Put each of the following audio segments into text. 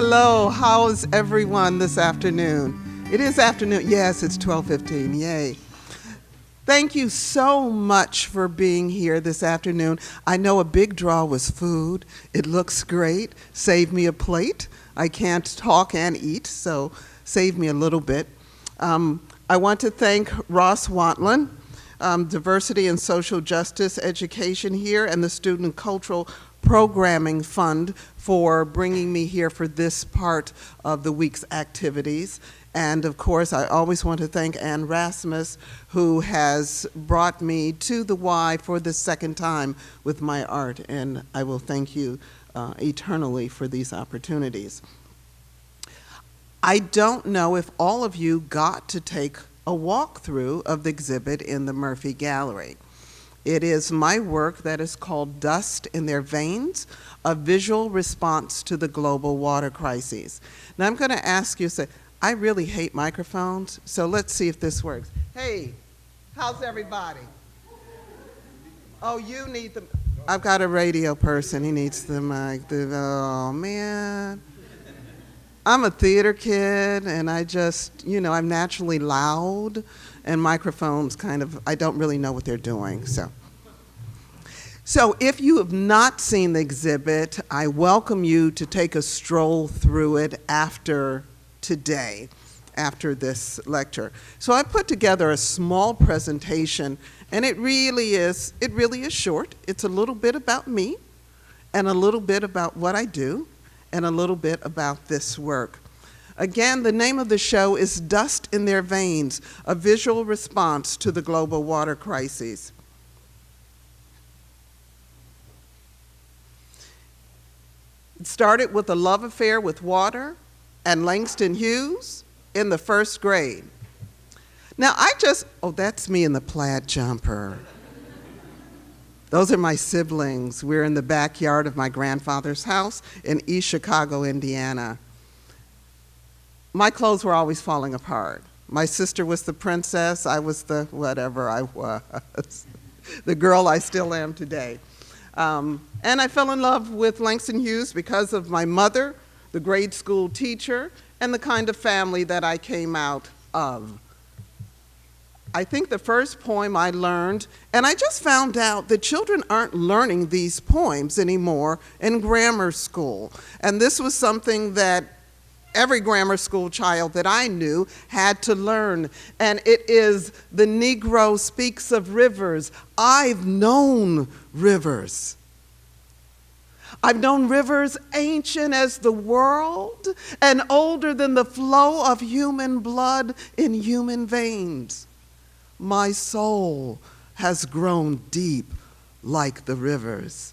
Hello, how's everyone this afternoon? It is afternoon, yes, it's 12:15, yay. Thank you so much for being here this afternoon. I know a big draw was food. It looks great. Save me a plate. I can't talk and eat, so save me a little bit. I want to thank Ross Wantlin, Diversity and Social Justice Education here, and the Student Cultural Programming Fund for bringing me here for this part of the week's activities. And of course, I always want to thank Ann Rasmus, who has brought me to the Y for the second time with my art, and I will thank you eternally for these opportunities. I don't know if all of you got to take a walkthrough of the exhibit in the Murphy Gallery. It is my work that is called Dust in Their Veins, a visual response to the global water crises. Now I'm going to ask you, I really hate microphones, so let's see if this works. Hey, how's everybody? Oh, you need the, I've got a radio person, he needs the mic. Oh man. I'm a theater kid, and I just, I'm naturally loud, and microphones I don't really know what they're doing, so. So if you have not seen the exhibit, I welcome you to take a stroll through it after today, after this lecture. So I put together a small presentation, and it really is short. It's a little bit about me, and a little bit about what I do, and a little bit about this work. Again, the name of the show is Dust in Their Veins, a visual response to the global water crises. It started with a love affair with water and Langston Hughes in the first grade. Now oh, that's me in the plaid jumper. Those are my siblings. We're in the backyard of my grandfather's house in East Chicago, Indiana. My clothes were always falling apart. My sister was the princess, I was the whatever I was, the girl I still am today. And I fell in love with Langston Hughes because of my mother, the grade school teacher, and the kind of family that I came out of. I think the first poem I learned, and I just found out that children aren't learning these poems anymore in grammar school. And this was something that every grammar school child that I knew had to learn. And it is The Negro Speaks of Rivers. I've known rivers. I've known rivers ancient as the world and older than the flow of human blood in human veins. My soul has grown deep like the rivers.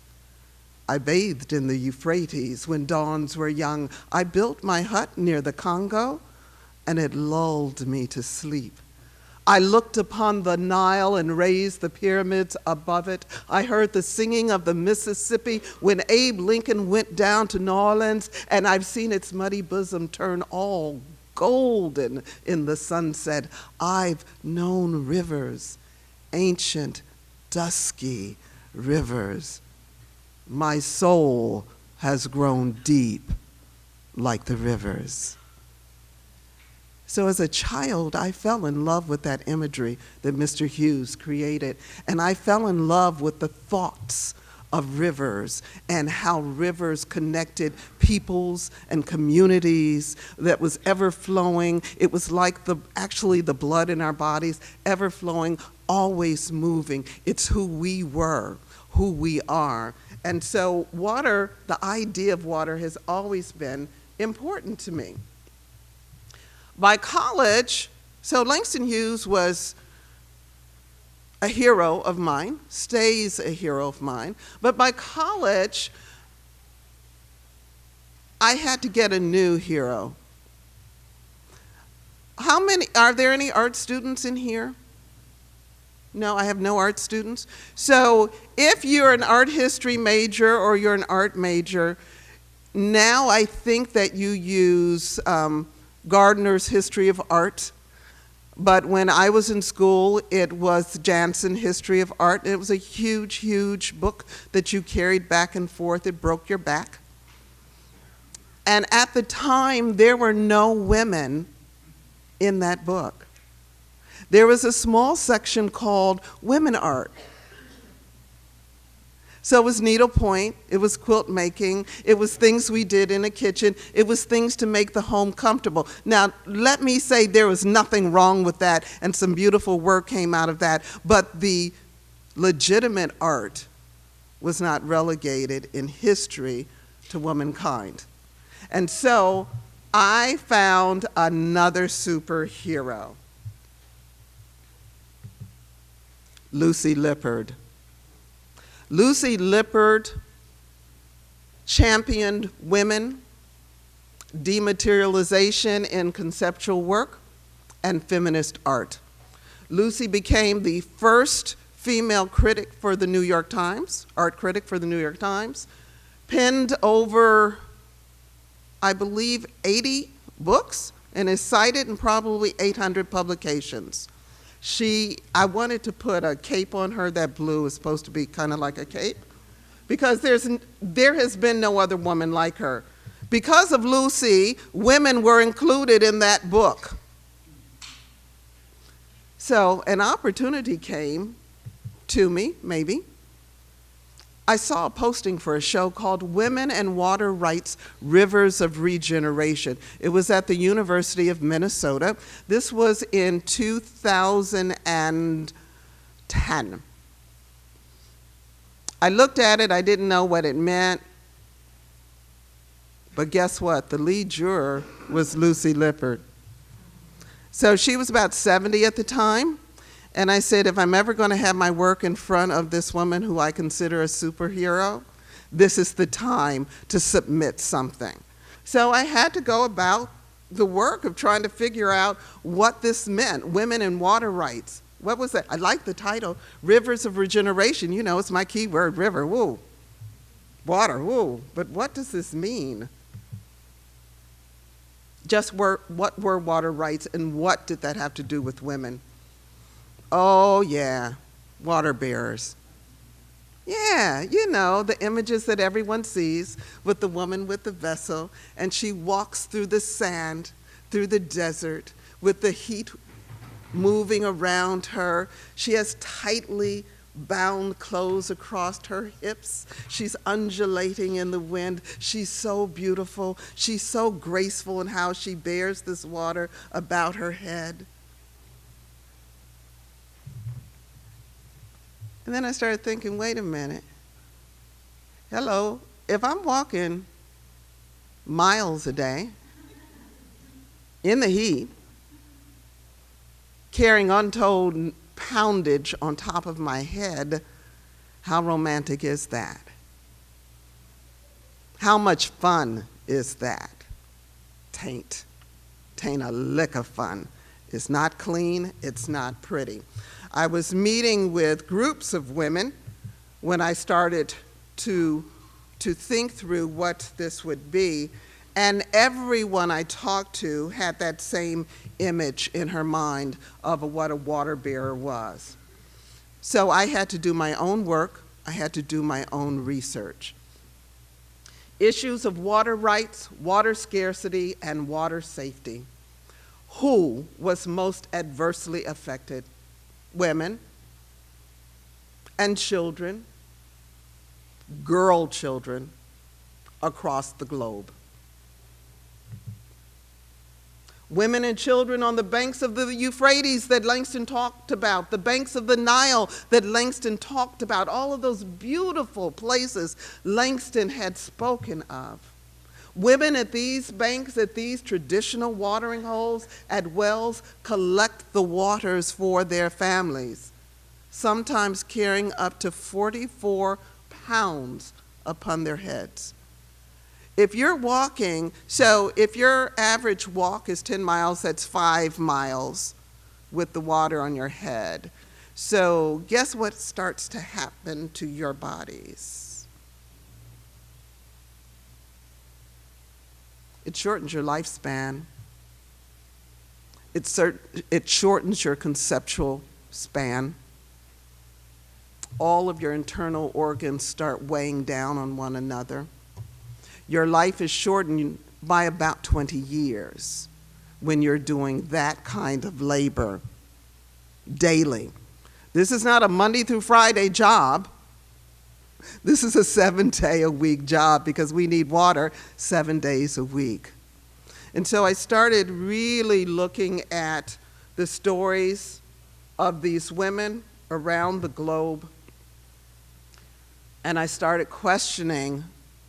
I bathed in the Euphrates when dawns were young. I built my hut near the Congo, and it lulled me to sleep. I looked upon the Nile and raised the pyramids above it. I heard the singing of the Mississippi when Abe Lincoln went down to New Orleans, and I've seen its muddy bosom turn all golden in the sunset. I've known rivers, ancient, dusky rivers. My soul has grown deep like the rivers. So as a child, I fell in love with that imagery that Mr. Hughes created, and I fell in love with the thoughts of rivers and how rivers connected peoples and communities that was ever flowing. It was like actually the blood in our bodies, ever flowing, always moving. It's who we were, who we are. And so water, the idea of water has always been important to me. By college, so Langston Hughes was a hero of mine, stays a hero of mine, but by college, I had to get a new hero. Are there any art students in here? No, I have no art students. So if you're an art history major or you're an art major, now I think that you use Gardner's History of Art. But when I was in school, it was Jansen History of Art. It was a huge, huge book that you carried back and forth. It broke your back. And at the time, there were no women in that book. There was a small section called Women Art. So it was needlepoint, it was quilt making, it was things we did in the kitchen, it was things to make the home comfortable. Now, let me say there was nothing wrong with that, and some beautiful work came out of that, but the legitimate art was not relegated in history to womankind. And so I found another superhero, Lucy Lippard. Lucy Lippard championed women, dematerialization in conceptual work, and feminist art. Lucy became the first female critic for the New York Times, art critic for the New York Times, penned over, I believe, 80 books, and is cited in probably 800 publications. I wanted to put a cape on her. That blue is supposed to be kind of like a cape, because there has been no other woman like her. Because of Lucy, women were included in that book. So an opportunity came to me, maybe. I saw a posting for a show called Women and Water Rights, Rivers of Regeneration. It was at the University of Minnesota. This was in 2010. I looked at it, I didn't know what it meant, but guess what? The lead juror was Lucy Lippard. So she was about 70 at the time. And I said, if I'm ever going to have my work in front of this woman who I consider a superhero, this is the time to submit something. So I had to go about the work of trying to figure out what this meant, women and water rights. What was that? I like the title, Rivers of Regeneration. You know, it's my key word, river, woo. Water, woo. But what does this mean? What were water rights, and what did that have to do with women? Oh, yeah, water bearers. Yeah, you know, the images that everyone sees with the woman with the vessel, and she walks through the sand, through the desert, with the heat moving around her. She has tightly bound clothes across her hips. She's undulating in the wind. She's so beautiful. She's so graceful in how she bears this water about her head. And then I started thinking, wait a minute. Hello, if I'm walking miles a day in the heat, carrying untold poundage on top of my head, how romantic is that? How much fun is that? Tain't a lick of fun. It's not clean, it's not pretty. I was meeting with groups of women when I started to think through what this would be, and everyone I talked to had that same image in her mind of what a water bearer was. So I had to do my own work, I had to do my own research. Issues of water rights, water scarcity, and water safety. Who was most adversely affected? Women and children, girl children across the globe. Women and children on the banks of the Euphrates that Langston talked about, the banks of the Nile that Langston talked about, all of those beautiful places Langston had spoken of. Women at these banks, at these traditional watering holes, at wells, collect the waters for their families, sometimes carrying up to 44 pounds upon their heads. If you're walking, so if your average walk is 10 miles, that's 5 miles with the water on your head. So guess what starts to happen to your bodies? It shortens your lifespan. It shortens your conceptual span. All of your internal organs start weighing down on one another. Your life is shortened by about 20 years when you're doing that kind of labor daily. This is not a Monday through Friday job. This is a 7-day-a-week job because we need water 7 days a week. And so I started really looking at the stories of these women around the globe, and I started questioning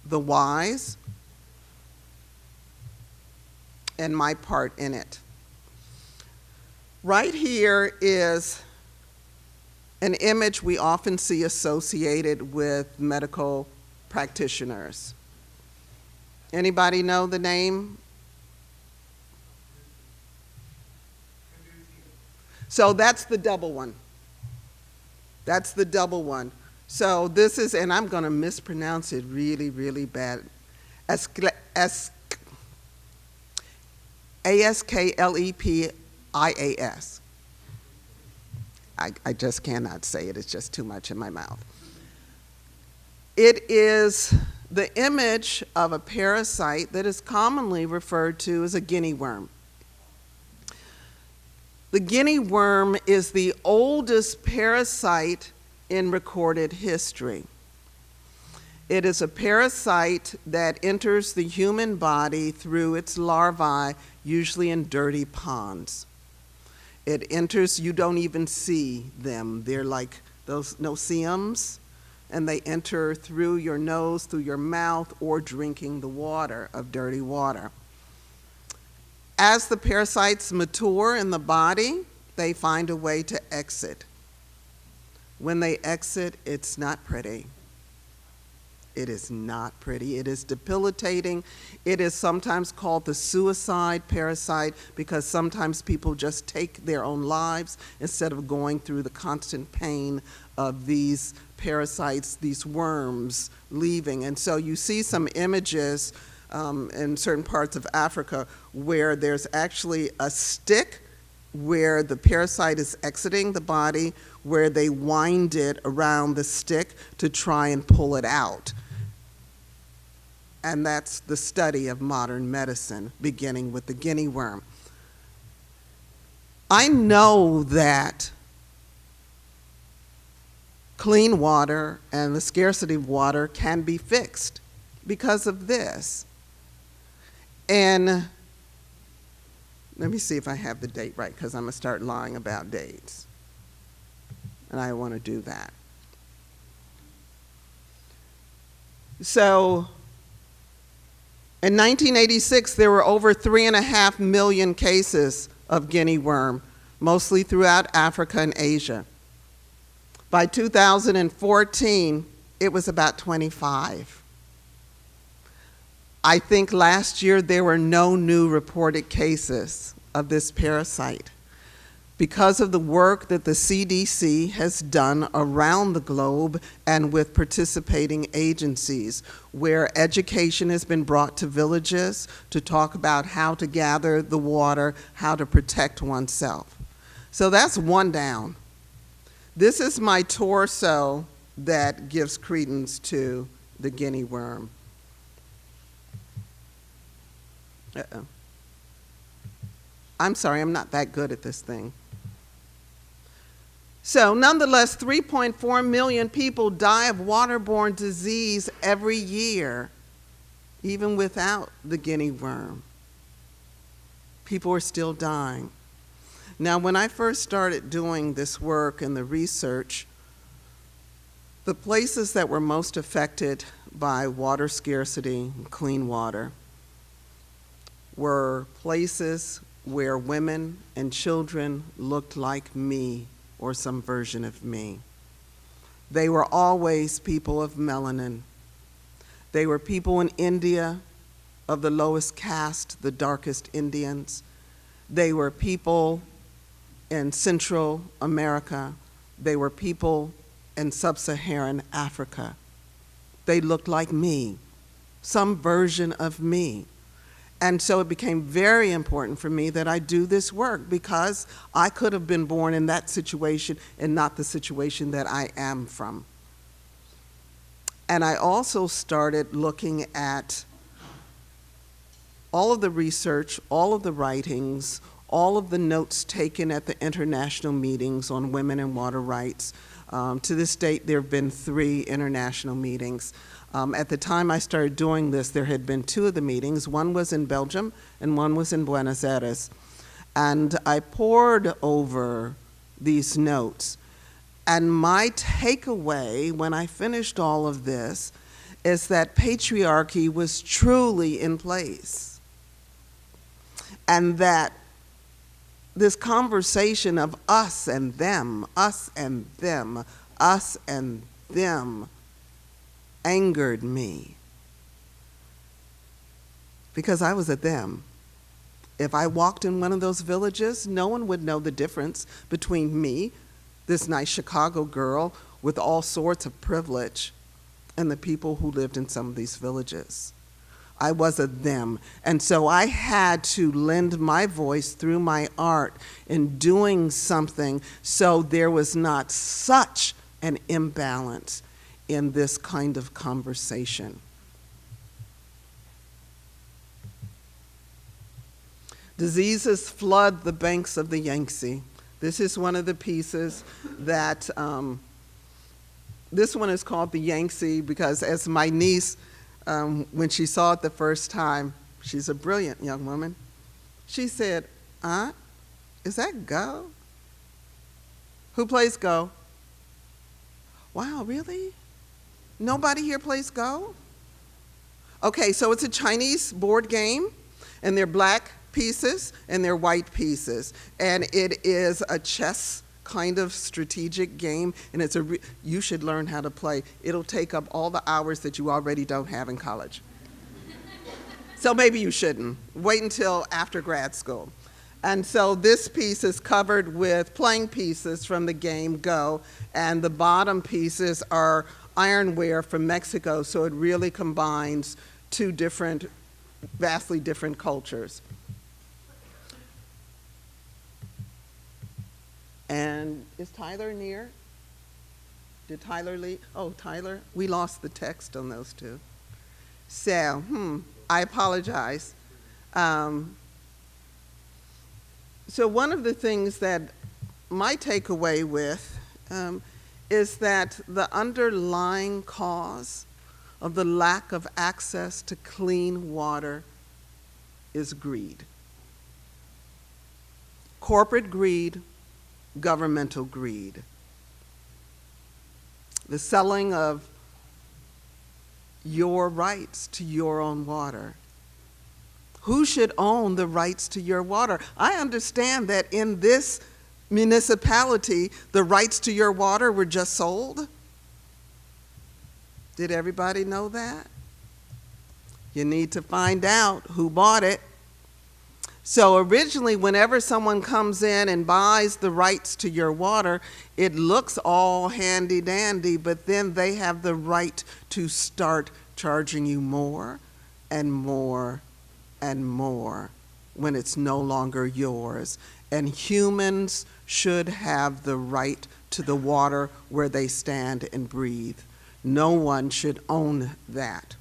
the whys and my part in it. Right here is an image we often see associated with medical practitioners. Anybody know the name? So that's the double one. That's the double one. So this is, and I'm going to mispronounce it really, really bad. Asklepias. I just cannot say it. It's just too much in my mouth. It is the image of a parasite that is commonly referred to as a guinea worm. The guinea worm is the oldest parasite in recorded history. It is a parasite that enters the human body through its larvae, usually in dirty ponds. It enters, you don't even see them. They're like those noceums, and they enter through your nose, through your mouth, or drinking the water of dirty water. As the parasites mature in the body, they find a way to exit. When they exit, it's not pretty. It is not pretty. It is debilitating. It is sometimes called the suicide parasite because sometimes people just take their own lives instead of going through the constant pain of these parasites, these worms leaving. And so you see some images in certain parts of Africa where there's actually a stick where the parasite is exiting the body, where they wind it around the stick to try and pull it out. And that's the study of modern medicine, beginning with the guinea worm. I know that clean water and the scarcity of water can be fixed because of this. And let me see if I have the date right, because I'm going to start lying about dates. And I want to do that. So, in 1986, there were over 3.5 million cases of guinea worm, mostly throughout Africa and Asia. By 2014, it was about 25. I think last year there were no new reported cases of this parasite because of the work that the CDC has done around the globe and with participating agencies, where education has been brought to villages to talk about how to gather the water, how to protect oneself. So that's one down. This is my torso that gives credence to the guinea worm. I'm sorry, I'm not that good at this thing. So nonetheless, 3.4 million people die of waterborne disease every year, even without the guinea worm. People are still dying. Now, when I first started doing this work and the research, the places that were most affected by water scarcity, clean water, were places where women and children looked like me or some version of me. They were always people of melanin. They were people in India of the lowest caste, the darkest Indians. They were people in Central America. They were people in Sub-Saharan Africa. They looked like me, some version of me. And so it became very important for me that I do this work because I could have been born in that situation and not the situation that I am from. And I also started looking at all of the research, all of the writings, all of the notes taken at the international meetings on women and water rights. To this date, there have been 3 international meetings. At the time I started doing this, there had been 2 of the meetings. One was in Belgium and one was in Buenos Aires. And I pored over these notes. And my takeaway when I finished all of this is that patriarchy was truly in place. And that this conversation of us and them, us and them, us and them, angered me. Because I was a them. If I walked in one of those villages, no one would know the difference between me, this nice Chicago girl with all sorts of privilege, and the people who lived in some of these villages. I was a them. And so I had to lend my voice through my art in doing something so there was not such an imbalance in this kind of conversation. Diseases flood the banks of the Yangtze. This is one of the pieces that, this one is called the Yangtze because as my niece, when she saw it the first time, she's a brilliant young woman, she said, "Aunt, is that Go? Who plays Go?" Wow, really? Nobody here plays Go? Okay, so it's a Chinese board game, and they're black pieces and they're white pieces. And it is a chess kind of strategic game, and it's you should learn how to play. It'll take up all the hours that you already don't have in college. So maybe you shouldn't. Wait until after grad school. And so this piece is covered with playing pieces from the game Go, and the bottom pieces are ironware from Mexico, so it really combines 2 different, vastly different cultures. And is Tyler near? Did Tyler leave? Oh, Tyler, we lost the text on those 2. So, I apologize. So one of the things that my takeaway with is that the underlying cause of the lack of access to clean water is greed. Corporate greed, governmental greed. The selling of your rights to your own water. Who should own the rights to your water? I understand that in this municipality, the rights to your water were just sold. Did everybody know that? You need to find out who bought it. So originally, whenever someone comes in and buys the rights to your water, it looks all handy-dandy, but then they have the right to start charging you more and more and more when it's no longer yours. And humans should have the right to the water where they stand and breathe. No one should own that.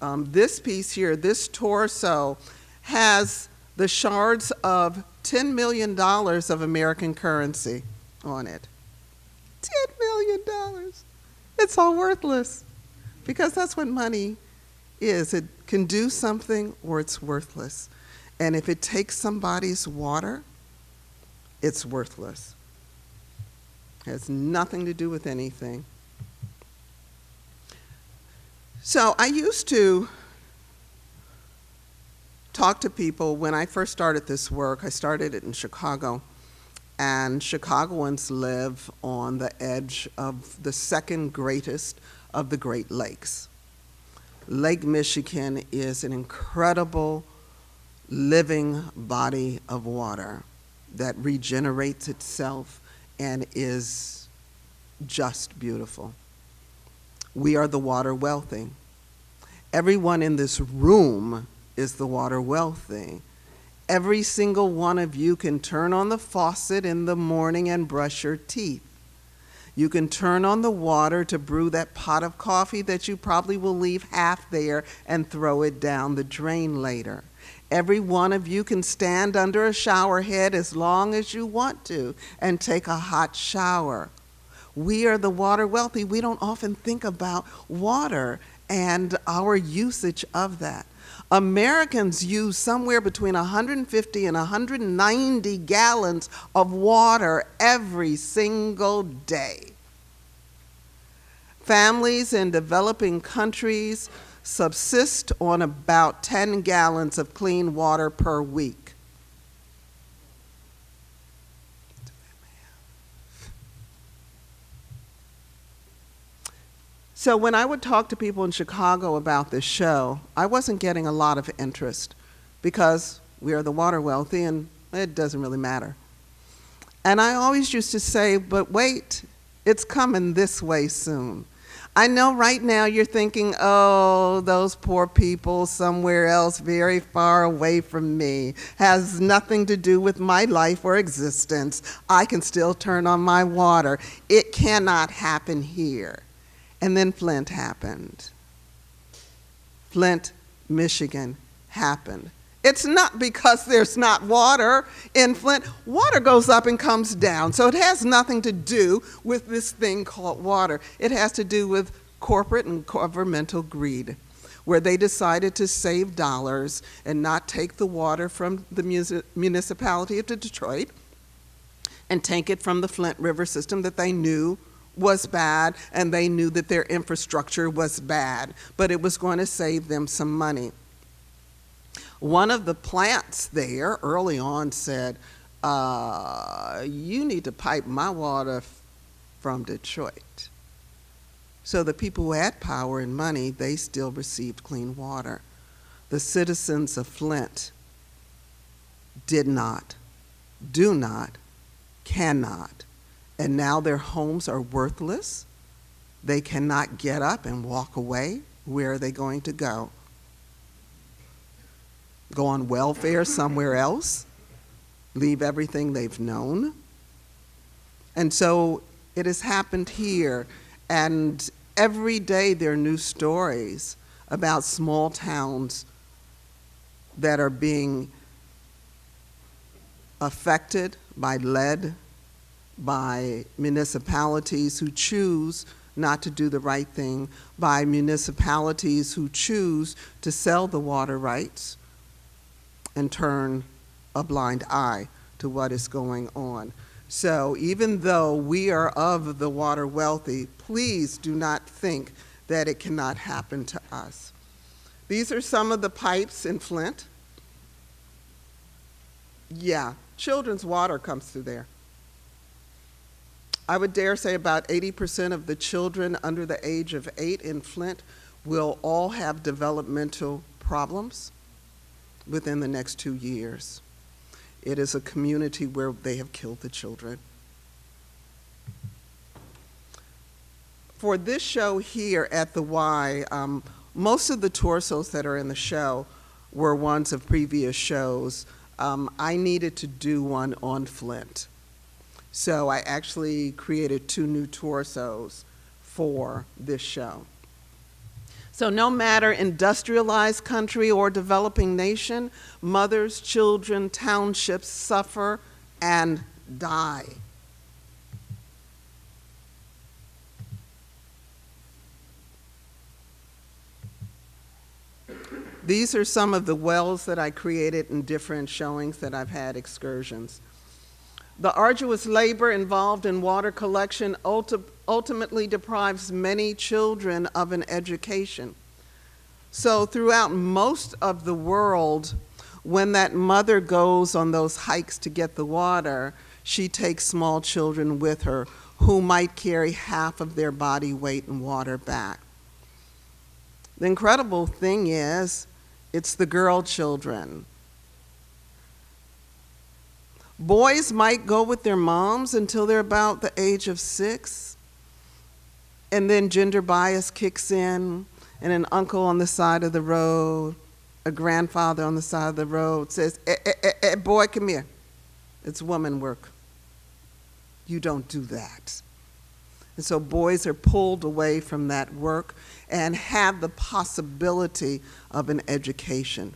This piece here, this torso, has the shards of $10 million of American currency on it. $10 million. It's all worthless because that's what money is. It can do something or it's worthless. And if it takes somebody's water, it's worthless. It has nothing to do with anything. So I used to talk to people when I first started this work. I started it in Chicago, and Chicagoans live on the edge of the second greatest of the Great Lakes. Lake Michigan is an incredible living body of water that regenerates itself and is just beautiful. We are the water wealthy. Everyone in this room is the water wealthy. Every single one of you can turn on the faucet in the morning and brush your teeth. You can turn on the water to brew that pot of coffee that you probably will leave half there and throw it down the drain later. Every one of you can stand under a shower head as long as you want to and take a hot shower. We are the water wealthy. We don't often think about water and our usage of that. Americans use somewhere between 150 and 190 gallons of water every single day. Families in developing countries subsist on about 10 gallons of clean water per week. So when I would talk to people in Chicago about this show, I wasn't getting a lot of interest because we are the water wealthy and it doesn't really matter. And I always used to say, but wait, it's coming this way soon. I know right now you're thinking, oh, those poor people somewhere else very far away from me, has nothing to do with my life or existence. I can still turn on my water. It cannot happen here. And then Flint happened. Flint, Michigan happened. It's not because there's not water in Flint. Water goes up and comes down. So it has nothing to do with this thing called water. It has to do with corporate and governmental greed, where they decided to save dollars and not take the water from the municipality of Detroit and take it from the Flint River system that they knew was bad, and they knew that their infrastructure was bad, but it was going to save them some money. One of the plants there early on said, you need to pipe my water from Detroit. So the people who had power and money, they still received clean water. The citizens of Flint did not, do not, cannot, and now their homes are worthless. They cannot get up and walk away. Where are they going to go? Go on welfare somewhere else? Leave everything they've known? And so it has happened here, and every day there are new stories about small towns that are being affected by lead, by municipalities who choose not to do the right thing, by municipalities who choose to sell the water rights and turn a blind eye to what is going on. So even though we are of the water wealthy, please do not think that it cannot happen to us. These are some of the pipes in Flint. Yeah, children's water comes through there. I would dare say about 80% of the children under the age of 8 in Flint will all have developmental problems within the next 2 years. It is a community where they have killed the children. For this show here at the Y, most of the torsos that are in the show were ones of previous shows. I needed to do one on Flint. So I actually created 2 new torsos for this show. So no matter industrialized country or developing nation, mothers, children, townships suffer and die. These are some of the wells that I created in different showings that I've had excursions. The arduous labor involved in water collection ultimately deprives many children of an education. So throughout most of the world, when that mother goes on those hikes to get the water, she takes small children with her who might carry half of their body weight in water back. The incredible thing is, it's the girl children. Boys might go with their moms until they're about the age of 6, and then gender bias kicks in, and an uncle on the side of the road, a grandfather on the side of the road says, boy, come here. It's woman work. You don't do that. And so boys are pulled away from that work and have the possibility of an education.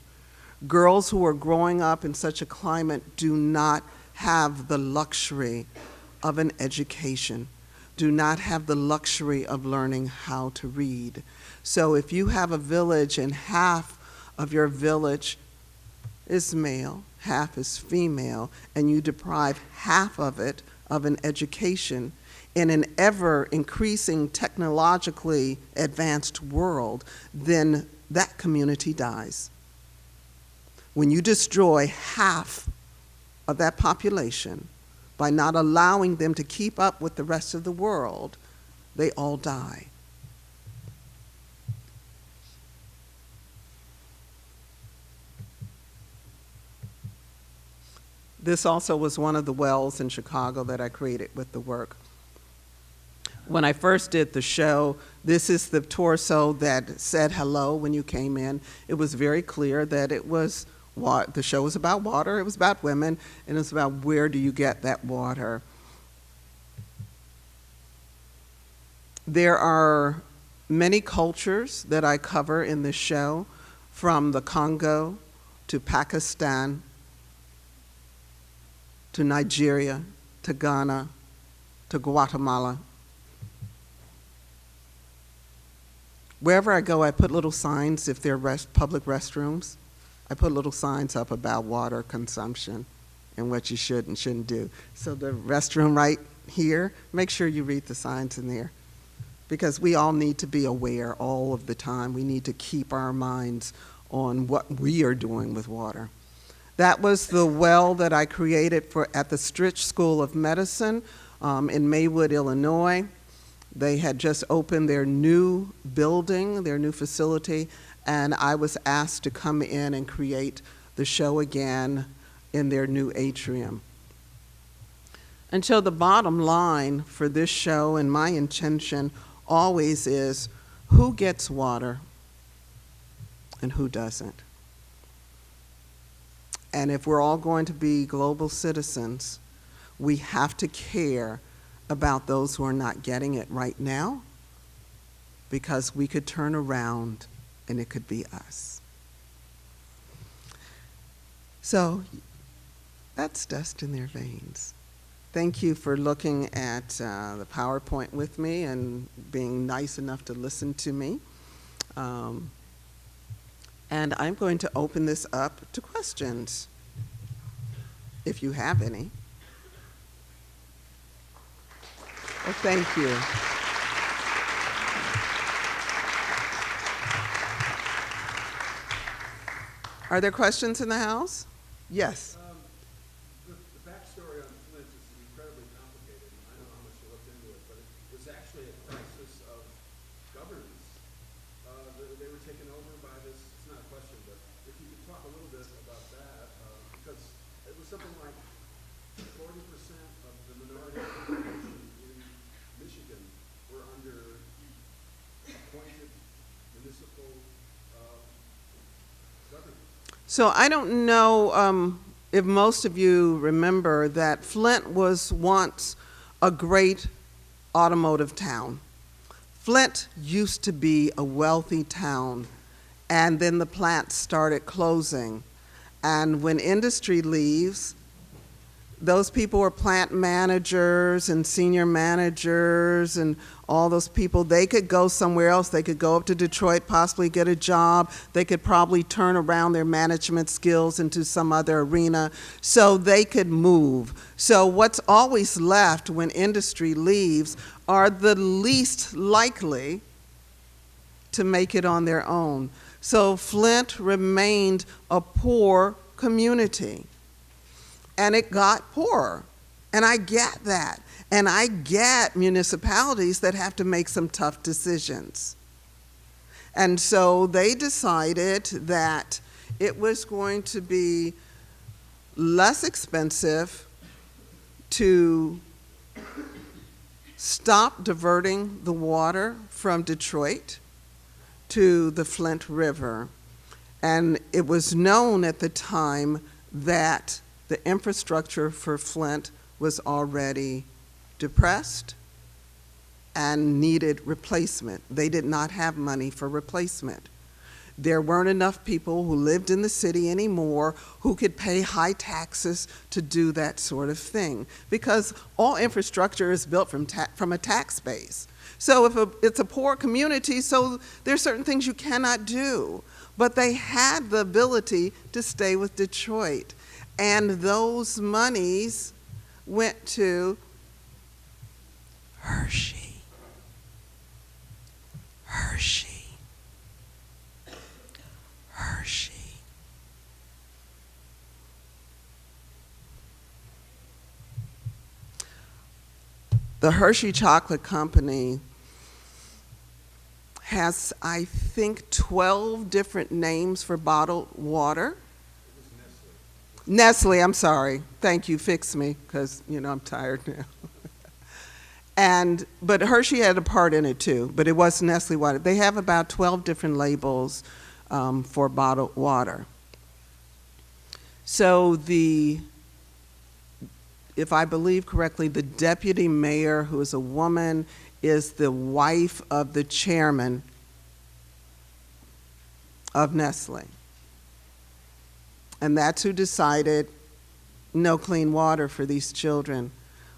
Girls who are growing up in such a climate do not have the luxury of an education, do not have the luxury of learning how to read. So if you have a village and half of your village is male, half is female, and you deprive half of it of an education in an ever-increasing technologically advanced world, then that community dies. When you destroy half of that population by not allowing them to keep up with the rest of the world, they all die. This also was one of the wells in Chicago that I created with the work. When I first did the show, this is the torso that said hello when you came in. It was very clear that it was the show was about water, it was about women, and it was about where do you get that water. There are many cultures that I cover in this show, from the Congo to Pakistan to Nigeria to Ghana to Guatemala. Wherever I go, I put little signs. If they're public restrooms, I put little signs up about water consumption and what you should and shouldn't do. So the restroom right here, make sure you read the signs in there, because we all need to be aware all of the time. We need to keep our minds on what we are doing with water. That was the well that I created at the Stritch School of Medicine in Maywood, Illinois. They had just opened their new building, their new facility, and I was asked to come in and create the show again in their new atrium. And so the bottom line for this show, and my intention always, is who gets water and who doesn't. And if we're all going to be global citizens, we have to care about those who are not getting it right now, because we could turn around and it could be us. So that's dust in their veins. Thank you for looking at the PowerPoint with me and being nice enough to listen to me. And I'm going to open this up to questions, if you have any. Well, thank you. Are there questions in the house? Yes. The backstory on Flint is incredibly complicated. I don't know how much you looked into it, but it was actually a crisis of governance. They were taken over by this, it's not a question, but if you could talk a little bit about that, because it was something like 40% of the minority population in Michigan were under appointed municipal government. So I don't know if most of you remember that Flint was once a great automotive town. Flint used to be a wealthy town, and then the plants started closing. And when industry leaves, those people were plant managers and senior managers and all those people. They could go somewhere else. They could go up to Detroit, possibly get a job. They could probably turn around their management skills into some other arena, so they could move. So what's always left when industry leaves are the least likely to make it on their own. So Flint remained a poor community. And it got poorer. And I get that. And I get municipalities that have to make some tough decisions. And so they decided that it was going to be less expensive to stop diverting the water from Detroit to the Flint River. And it was known at the time that the infrastructure for Flint was already depressed and needed replacement. They did not have money for replacement. There weren't enough people who lived in the city anymore who could pay high taxes to do that sort of thing, because all infrastructure is built from a tax base. So if it's a poor community, so there's certain things you cannot do. But they had the ability to stay with Detroit. And those monies went to Hershey. Hershey. Hershey. The Hershey Chocolate Company has, I think, 12 different names for bottled water. Nestle, I'm sorry. Thank you, fix me, because, I'm tired now. But Hershey had a part in it too, but it was Nestle water. They have about 12 different labels for bottled water. So if I believe correctly, the deputy mayor, who is a woman, is the wife of the chairman of Nestle. And that's who decided no clean water for these children,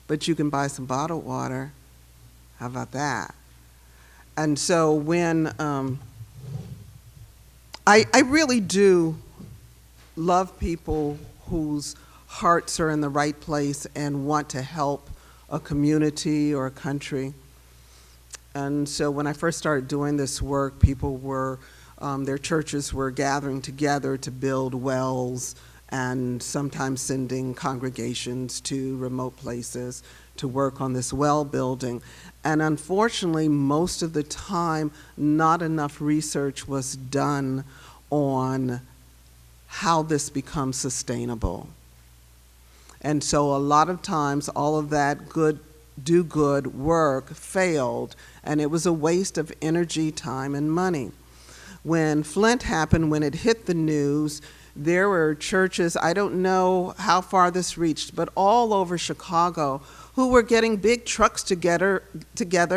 but you can buy some bottled water. How about that? And so when, I really do love people whose hearts are in the right place and want to help a community or a country. And so when I first started doing this work, people were, their churches were gathering together to build wells and sometimes sending congregations to remote places to work on this well building. And unfortunately, most of the time, not enough research was done on how this becomes sustainable. And so a lot of times, all of that do good work failed, and it was a waste of energy, time, and money. When Flint happened, when it hit the news, there were churches, I don't know how far this reached, but all over Chicago, who were getting big trucks together,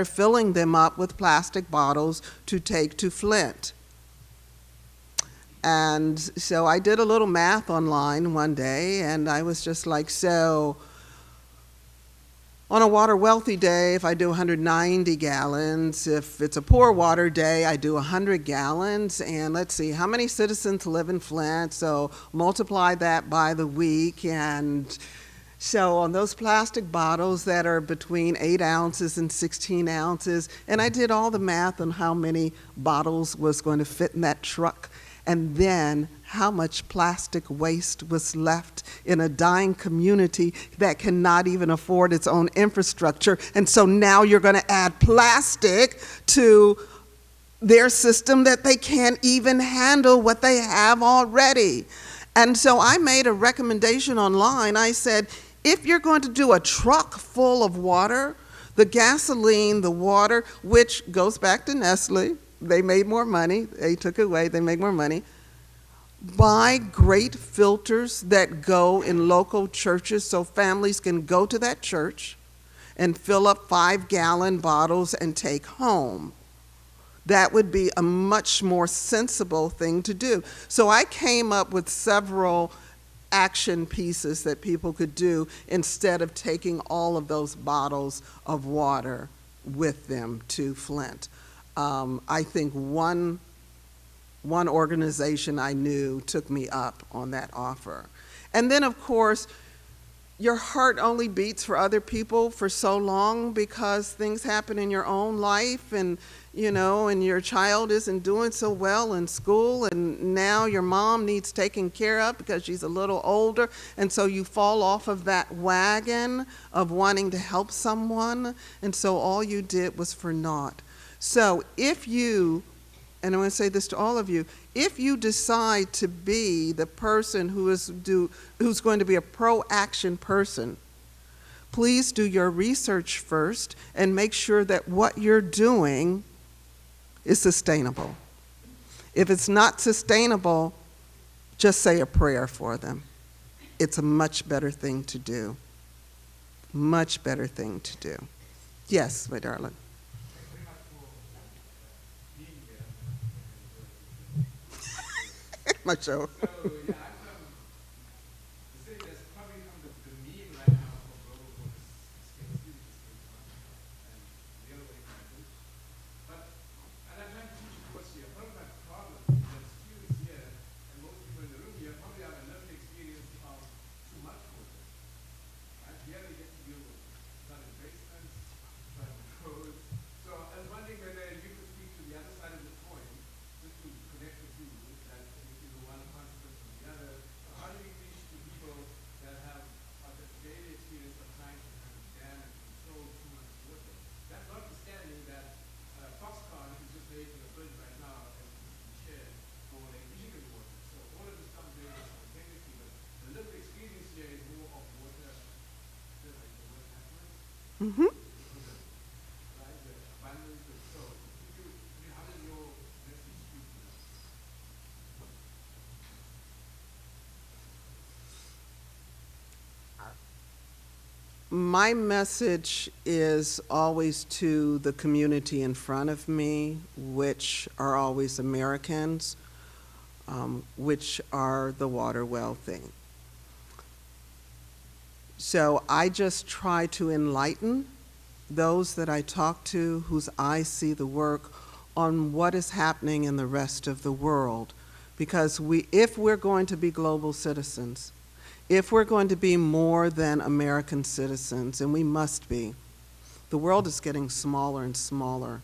filling them up with plastic bottles to take to Flint. And so I did a little math online one day, and I was just like, so on a water wealthy day, if I do 190 gallons, if it's a poor water day, I do 100 gallons, and let's see, how many citizens live in Flint? So multiply that by the week, and so on those plastic bottles that are between 8 ounces and 16 ounces, and I did all the math on how many bottles was going to fit in that truck, and then how much plastic waste was left in a dying community that cannot even afford its own infrastructure. And so now you're going to add plastic to their system that they can't even handle what they have already. And so I made a recommendation online. I said, if you're going to do a truck full of water, the gasoline, the water, which goes back to Nestle, they made more money, they took it away, they make more money. Buy great filters that go in local churches so families can go to that church and fill up 5-gallon bottles and take home. That would be a much more sensible thing to do. So I came up with several action pieces that people could do instead of taking all of those bottles of water with them to Flint. I think one organization I knew took me up on that offer. And then, of course, your heart only beats for other people for so long because things happen in your own life, and and your child isn't doing so well in school, and now your mom needs taken care of because she's a little older, and so you fall off of that wagon of wanting to help someone, and so all you did was for naught. So if you, and I want to say this to all of you, if you decide to be the person who's going to be a pro-action person, please do your research first and make sure that what you're doing is sustainable. If it's not sustainable, just say a prayer for them. It's a much better thing to do. Much better thing to do. Yes, my darling. my show. So, yeah, the thing that's probably the meme right now for global warming is scarcity, which is going on, and the other way around. But, and I'm trying to teach a course here. Part of my problem is that students here, and most people in the room here, probably have a learning experience of too much water. Right? Here they get to deal with flooded basements, flooded roads. So I was wondering whether you could speak to the other side of the coin, just to connect the two, that if you know one consequence of the other. So how do you reach to people that have the daily experience of trying to kind of dam and control too much water? That's notwithstanding that Foxconn is just making a bid right now as we share for Lake Michigan water. So all of this comes very simultaneously, but the lived experience here is more of water, like the word happens. Mm-hmm. Right, the abundance of so. How does your message speak to that? My message is always to the community in front of me, which are always Americans, which are the water well thing. So I just try to enlighten those that I talk to, whose eyes see the work, on what is happening in the rest of the world. Because if we're going to be global citizens, if we're going to be more than American citizens, and we must be, the world is getting smaller and smaller.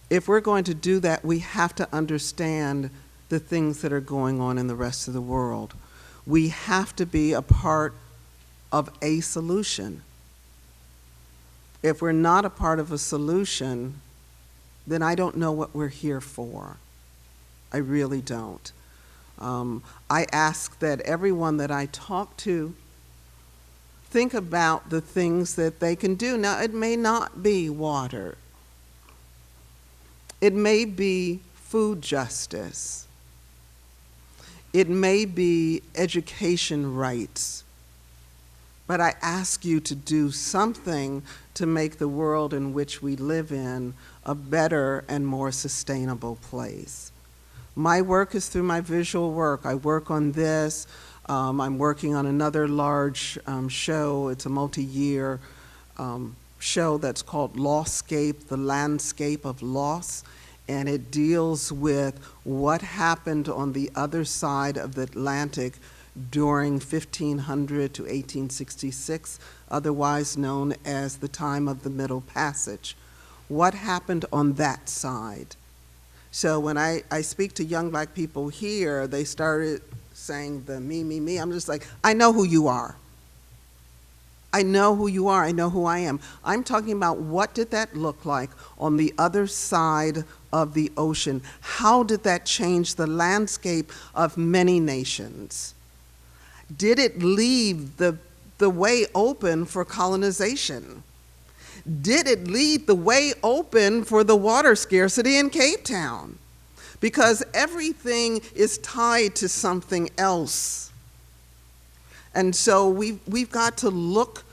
If we're going to do that, we have to understand the things that are going on in the rest of the world. We have to be a part of a solution. If we're not a part of a solution, then I don't know what we're here for. I really don't. I ask that everyone that I talk to think about the things that they can do. Now, it may not be water. It may be food justice. It may be education rights. But I ask you to do something to make the world in which we live in a better and more sustainable place. My work is through my visual work. I work on this. I'm working on another large show. It's a multi-year show that's called Lawscape, the Landscape of Loss, and it deals with what happened on the other side of the Atlantic during 1500 to 1866, otherwise known as the time of the Middle Passage. What happened on that side? So when I speak to young black people here, they started saying the me, me, me. I'm just like, I know who you are. I know who you are. I know who I am. I'm talking about what did that look like on the other side of the ocean? How did that change the landscape of many nations? Did it leave the way open for colonization? Did it leave the way open for the water scarcity in Cape Town? Because everything is tied to something else. And so we've got to look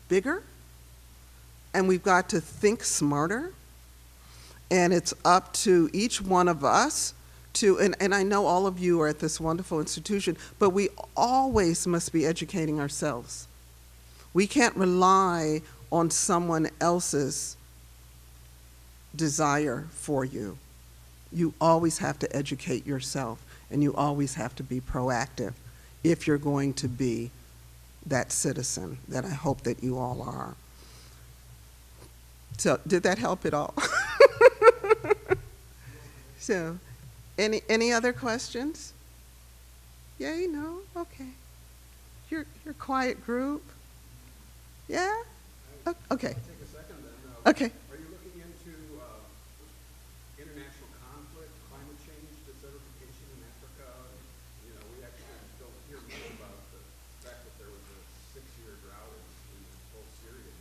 bigger, and we've got to think smarter, and it's up to each one of us to, and I know all of you are at this wonderful institution, but we always must be educating ourselves. We can't rely on someone else's desire for you. You always have to educate yourself, and you always have to be proactive if you're going to be that citizen that I hope that you all are. So, did that help at all? So, any other questions? Yay, no? Okay. Your quiet group? Yeah? Okay. I'll take a second then. Okay. Are you looking into international conflict, climate change, desertification in Africa? You know, we actually don't hear much about the fact that there was a 6-year drought in whole Syria.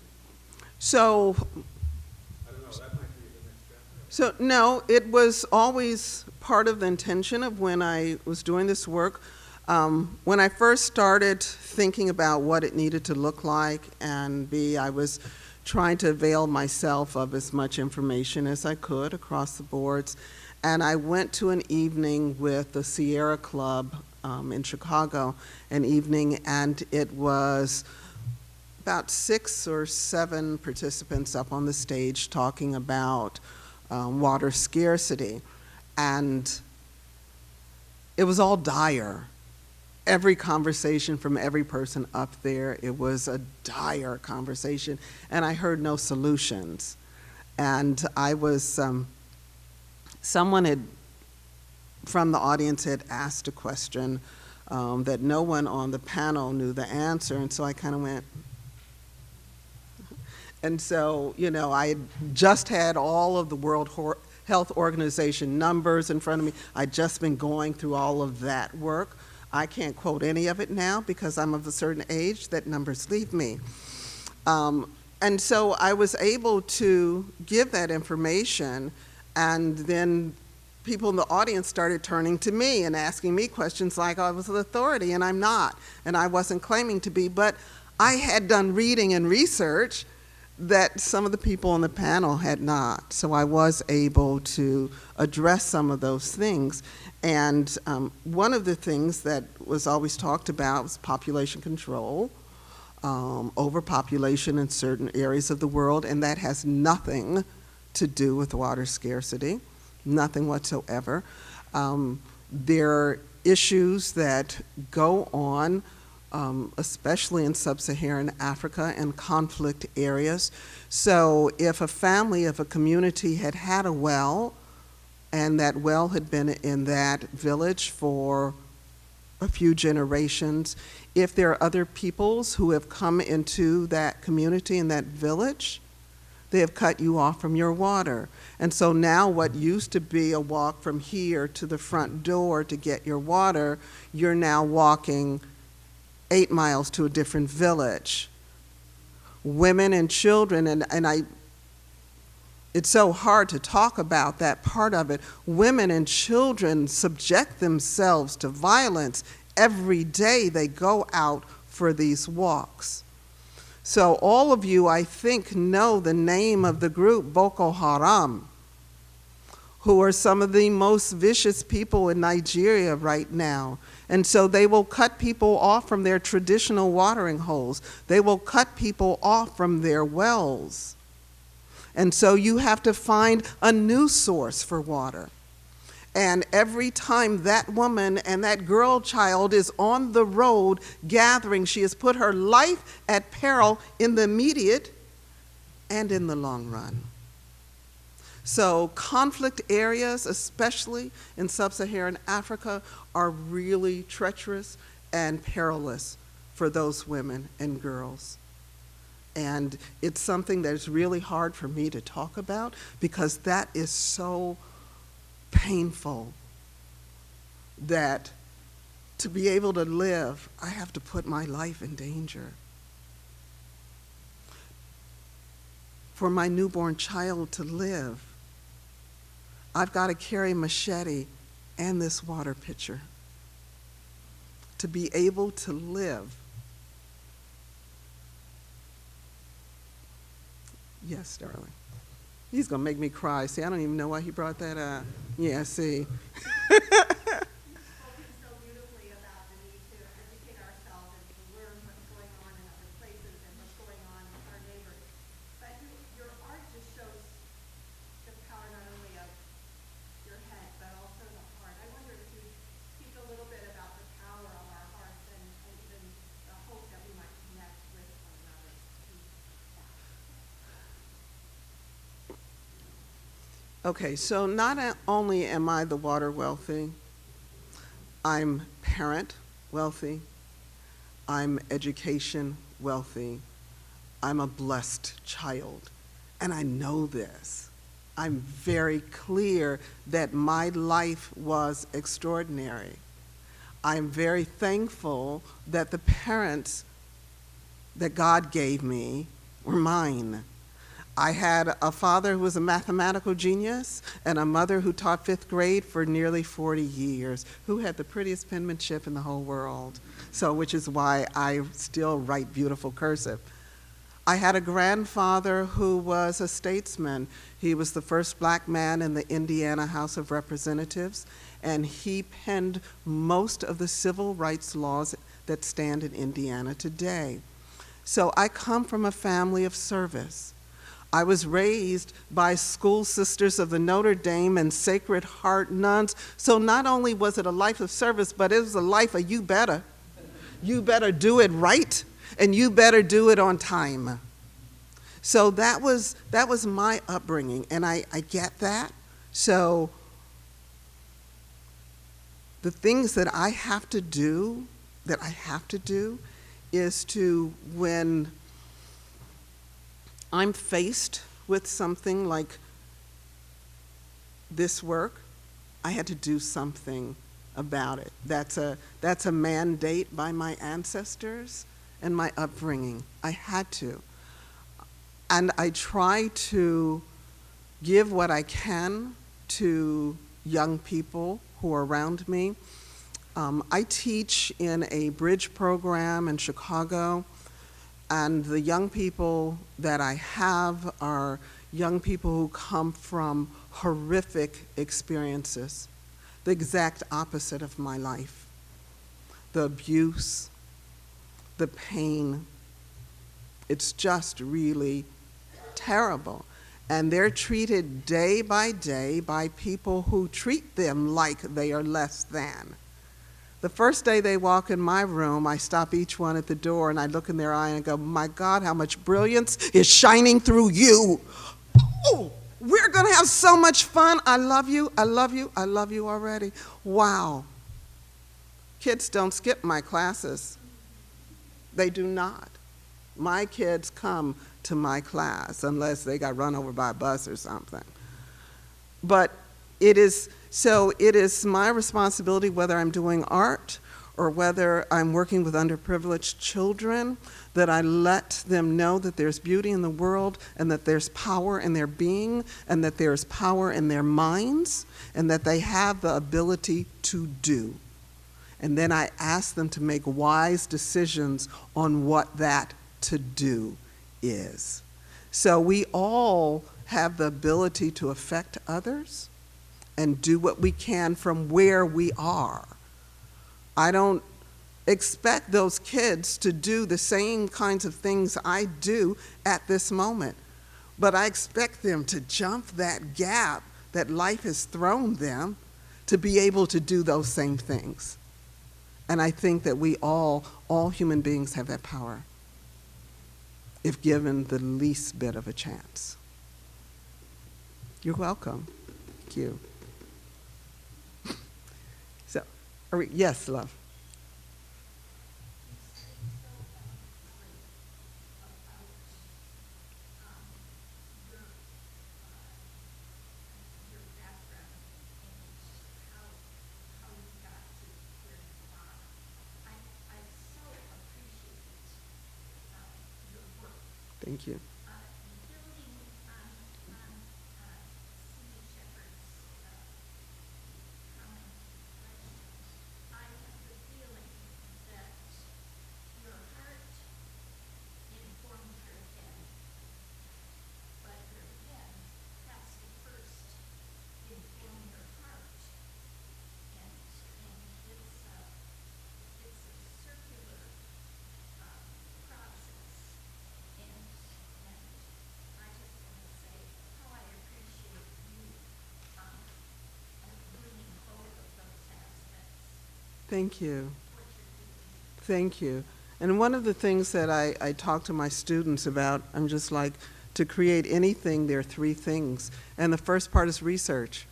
So, I don't know, that might be the next chapter. so no, it was always part of the intention of when I was doing this work. When I first started thinking about what it needed to look like and be, I was trying to avail myself of as much information as I could across the boards. And I went to an evening with the Sierra Club in Chicago, an evening, and it was about 6 or 7 participants up on the stage talking about water scarcity. And it was all dire. Every conversation from every person up there, it was a dire conversation, and I heard no solutions. And I was, someone had, from the audience had asked a question that no one on the panel knew the answer, and so I kind of went, and so, you know, I had just had all of the World Health Organization numbers in front of me. I'd just been going through all of that work. I can't quote any of it now because I'm of a certain age that numbers leave me. And so I was able to give that information, and then people in the audience started turning to me and asking me questions like I was an authority, and I'm not, and I wasn't claiming to be, but I had done reading and research that some of the people on the panel had not. So I was able to address some of those things. And one of the things that was always talked about was population control, overpopulation in certain areas of the world, and that has nothing to do with water scarcity, nothing whatsoever. There are issues that go on, especially in sub-Saharan Africa and conflict areas. So if a family, if a community had had a well, and that well had been in that village for a few generations, if there are other peoples who have come into that community and that village, they have cut you off from your water. And so now what used to be a walk from here to the front door to get your water, you're now walking 8 miles to a different village. Women and children, and it's so hard to talk about that part of it. Women and children subject themselves to violence every day they go out for these walks. So all of you, I think, know the name of the group Boko Haram, who are some of the most vicious people in Nigeria right now. And so they will cut people off from their traditional watering holes. They will cut people off from their wells. And so you have to find a new source for water. And every time that woman and that girl child is on the road gathering, she has put her life at peril in the immediate and in the long run. So conflict areas, especially in sub-Saharan Africa, are really treacherous and perilous for those women and girls. And it's something that is really hard for me to talk about because that is so painful that to be able to live, I have to put my life in danger. For my newborn child to live, I've got to carry a machete and this water pitcher to be able to live. Yes, darling. He's going to make me cry. See, I don't even know why he brought that up. Yeah, see. Okay, so not only am I the water wealthy, I'm parent wealthy, I'm education wealthy, I'm a blessed child, and I know this. I'm very clear that my life was extraordinary. I'm very thankful that the parents that God gave me were mine. I had a father who was a mathematical genius and a mother who taught 5th grade for nearly 40 years, who had the prettiest penmanship in the whole world, so which is why I still write beautiful cursive. I had a grandfather who was a statesman. He was the first black man in the Indiana House of Representatives, and he penned most of the civil rights laws that stand in Indiana today. So I come from a family of service. I was raised by school sisters of the Notre Dame and Sacred Heart nuns, so not only was it a life of service, but it was a life of you better. You better do it right, and you better do it on time. So that was my upbringing, and I get that. So the things that I have to do, is to, when I'm faced with something like this work, I had to do something about it. That's a mandate by my ancestors and my upbringing. I had to. And I try to give what I can to young people who are around me. I teach in a bridge program in Chicago, and the young people that I have are young people who come from horrific experiences, the exact opposite of my life. The abuse, the pain, it's just really terrible. And they're treated day by day by people who treat them like they are less than. The first day they walk in my room, I stop each one at the door and I look in their eye and I go, my God, how much brilliance is shining through you. Oh, we're gonna have so much fun. I love you, I love you, I love you already. Wow. Kids don't skip my classes. They do not. My kids come to my class unless they got run over by a bus or something. But it is my responsibility, whether I'm doing art or whether I'm working with underprivileged children, that I let them know that there's beauty in the world and that there's power in their being and that there's power in their minds and that they have the ability to do. And then I ask them to make wise decisions on what that to do is. So we all have the ability to affect others and do what we can from where we are. I don't expect those kids to do the same kinds of things I do at this moment, but I expect them to jump that gap that life has thrown them to be able to do those same things. And I think that we all human beings have that power, if given the least bit of a chance. You're welcome. Thank you. So, yes, love. Thank you. Building on Cindy Shepherd's comment, I have the feeling that your heart informs your head, but your head has to first inform your heart, and it's a circular process. And I just want to say how I appreciate you bringing both of those aspects. Thank you. What you're doing. Thank you. And one of the things that I talk to my students about, I'm just like, to create anything, there are three things. And the first part is research.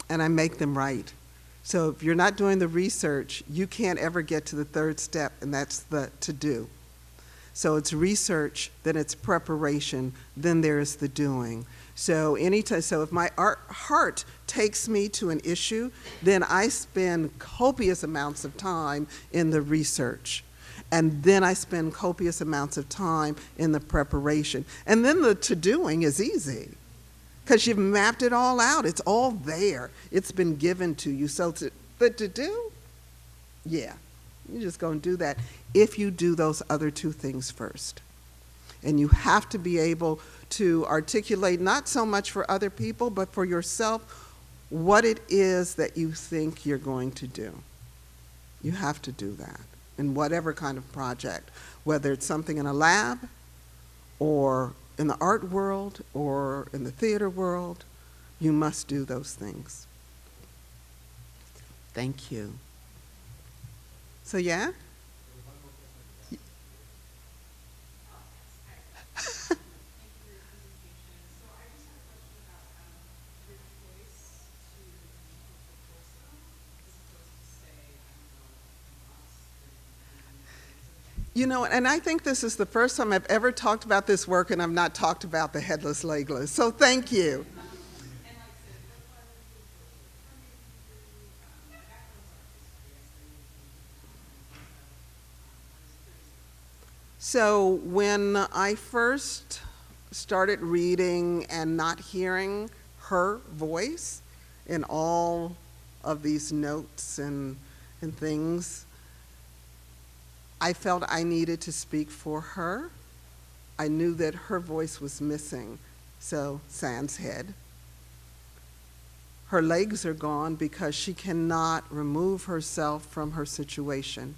And I make them right. So if you're not doing the research, you can't ever get to the third step, and that's the to do. So it's research, then it's preparation, then there's the doing. So if my heart takes me to an issue, then I spend copious amounts of time in the research. And then I spend copious amounts of time in the preparation. And then the to-doing is easy, because you've mapped it all out. It's all there. It's been given to you. So the to-do, yeah. You're just going to do that if you do those other two things first. And you have to be able to articulate, not so much for other people, but for yourself, what it is that you think you're going to do. You have to do that in whatever kind of project, whether it's something in a lab or in the art world or in the theater world. You must do those things. Thank you. So, yeah? You know, and I think this is the first time I've ever talked about this work and I've not talked about the headless, legless. So thank you. So when I first started reading and not hearing her voice in all of these notes and things, I felt I needed to speak for her. I knew that her voice was missing. So, sans head. Her legs are gone because she cannot remove herself from her situation.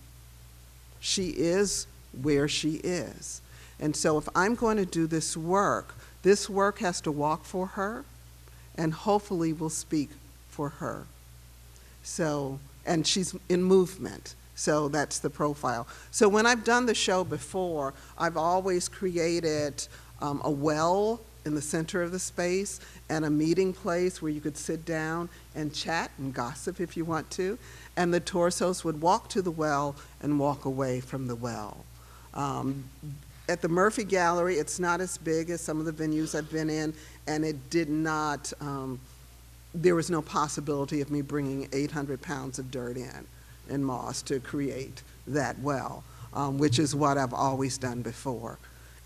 She is where she is. And so if I'm going to do this work has to walk for her and hopefully will speak for her. So, and she's in movement. So that's the profile. So when I've done the show before, I've always created a well in the center of the space and a meeting place where you could sit down and chat and gossip if you want to. And the torsos would walk to the well and walk away from the well. At the Murphy Gallery, it's not as big as some of the venues I've been in, and it did not, there was no possibility of me bringing 800 pounds of dirt in moss to create that well, which is what I've always done before.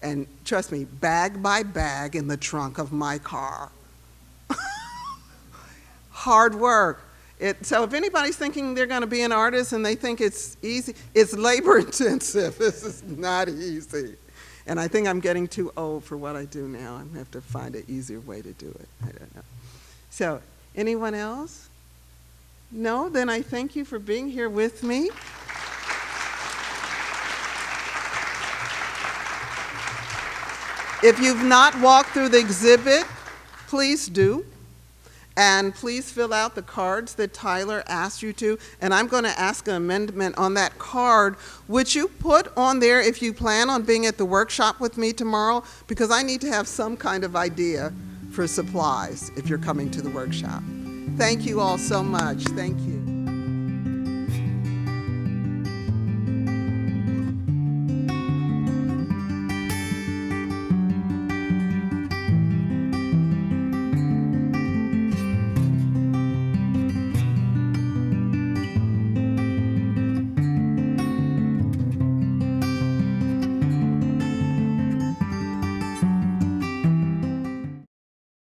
And trust me, bag by bag in the trunk of my car. Hard work. So if anybody's thinking they're going to be an artist and they think it's easy, it's labor intensive. This is not easy. And I think I'm getting too old for what I do now. I'm going to have to find an easier way to do it. I don't know. So anyone else? No? Then I thank you for being here with me. If you've not walked through the exhibit, please do. And please fill out the cards that Tyler asked you to. And I'm going to ask an amendment on that card, which you put on there if you plan on being at the workshop with me tomorrow, because I need to have some kind of idea for supplies if you're coming to the workshop. Thank you all so much. Thank you.